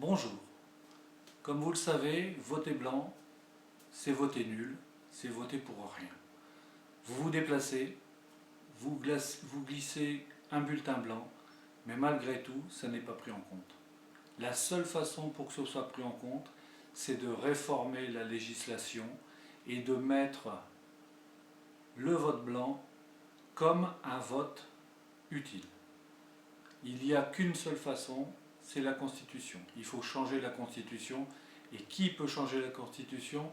Bonjour. Comme vous le savez, voter blanc, c'est voter nul, c'est voter pour rien. Vous vous déplacez, vous glissez un bulletin blanc, mais malgré tout, ça n'est pas pris en compte. La seule façon pour que ce soit pris en compte, c'est de réformer la législation et de mettre le vote blanc comme un vote utile. Il n'y a qu'une seule façon, c'est la Constitution. Il faut changer la Constitution. Et qui peut changer la Constitution?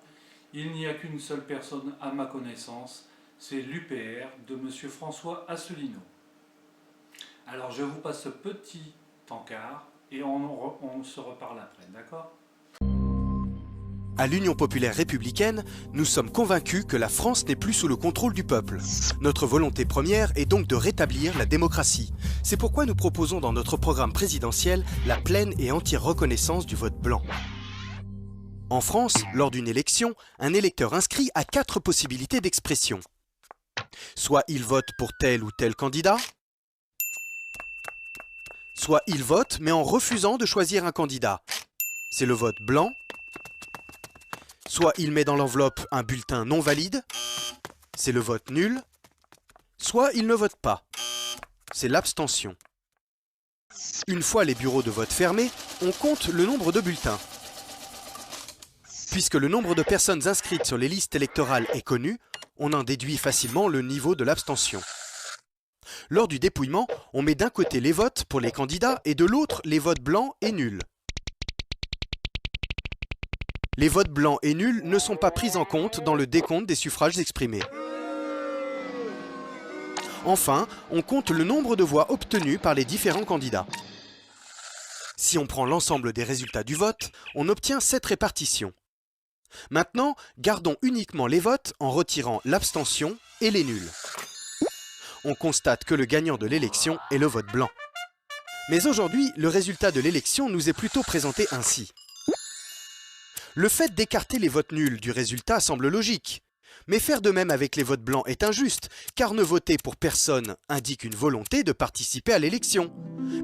Il n'y a qu'une seule personne à ma connaissance, c'est l'UPR de M. François Asselineau. Alors je vous passe ce petit encart et on se reparle après, d'accord? À l'Union populaire républicaine, nous sommes convaincus que la France n'est plus sous le contrôle du peuple. Notre volonté première est donc de rétablir la démocratie. C'est pourquoi nous proposons dans notre programme présidentiel la pleine et entière reconnaissance du vote blanc. En France, lors d'une élection, un électeur inscrit a 4 possibilités d'expression. Soit il vote pour tel ou tel candidat, soit il vote mais en refusant de choisir un candidat. C'est le vote blanc. Soit il met dans l'enveloppe un bulletin non valide, c'est le vote nul, soit il ne vote pas, c'est l'abstention. Une fois les bureaux de vote fermés, on compte le nombre de bulletins. Puisque le nombre de personnes inscrites sur les listes électorales est connu, on en déduit facilement le niveau de l'abstention. Lors du dépouillement, on met d'un côté les votes pour les candidats et de l'autre les votes blancs et nuls. Les votes blancs et nuls ne sont pas pris en compte dans le décompte des suffrages exprimés. Enfin, on compte le nombre de voix obtenues par les différents candidats. Si on prend l'ensemble des résultats du vote, on obtient cette répartition. Maintenant, gardons uniquement les votes en retirant l'abstention et les nuls. On constate que le gagnant de l'élection est le vote blanc. Mais aujourd'hui, le résultat de l'élection nous est plutôt présenté ainsi. Le fait d'écarter les votes nuls du résultat semble logique. Mais faire de même avec les votes blancs est injuste, car ne voter pour personne indique une volonté de participer à l'élection,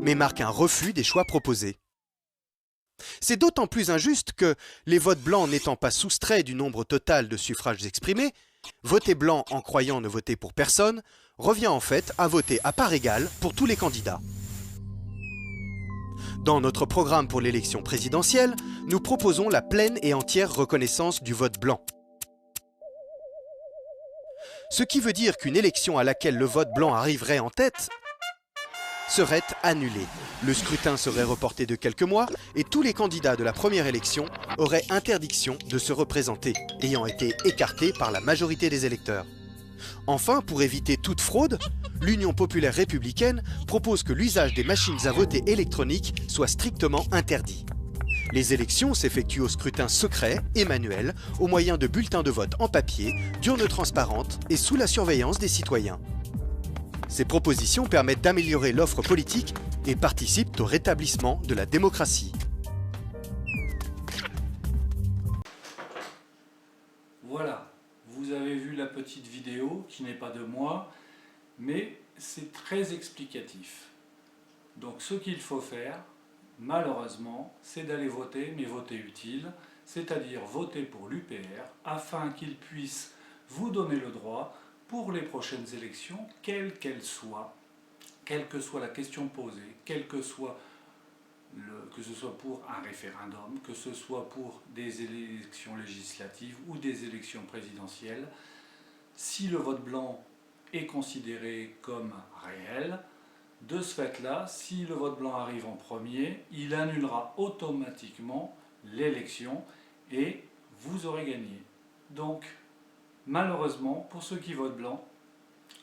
mais marque un refus des choix proposés. C'est d'autant plus injuste que, les votes blancs n'étant pas soustraits du nombre total de suffrages exprimés, voter blanc en croyant ne voter pour personne revient en fait à voter à part égale pour tous les candidats. Dans notre programme pour l'élection présidentielle, nous proposons la pleine et entière reconnaissance du vote blanc. Ce qui veut dire qu'une élection à laquelle le vote blanc arriverait en tête serait annulée. Le scrutin serait reporté de quelques mois et tous les candidats de la première élection auraient interdiction de se représenter, ayant été écartés par la majorité des électeurs. Enfin, pour éviter toute fraude, l'Union populaire républicaine propose que l'usage des machines à voter électroniques soit strictement interdit. Les élections s'effectuent au scrutin secret et manuel, au moyen de bulletins de vote en papier, d'urnes transparentes et sous la surveillance des citoyens. Ces propositions permettent d'améliorer l'offre politique et participent au rétablissement de la démocratie. Voilà, vous avez vu la petite vidéo qui n'est pas de moi, mais c'est très explicatif. Donc ce qu'il faut faire, malheureusement, c'est d'aller voter, mais voter utile, c'est-à-dire voter pour l'UPR, afin qu'il puisse vous donner le droit, pour les prochaines élections, quelles qu'elles soient, quelle que soit la question posée, que ce soit pour un référendum, que ce soit pour des élections législatives ou des élections présidentielles, si le vote blanc est considéré comme réel, de ce fait-là, si le vote blanc arrive en premier, il annulera automatiquement l'élection et vous aurez gagné. Donc, malheureusement, pour ceux qui votent blanc,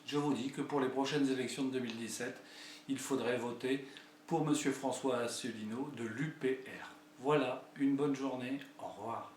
je vous dis que pour les prochaines élections de 2017, il faudrait voter pour M. François Asselineau de l'UPR. Voilà, une bonne journée, au revoir.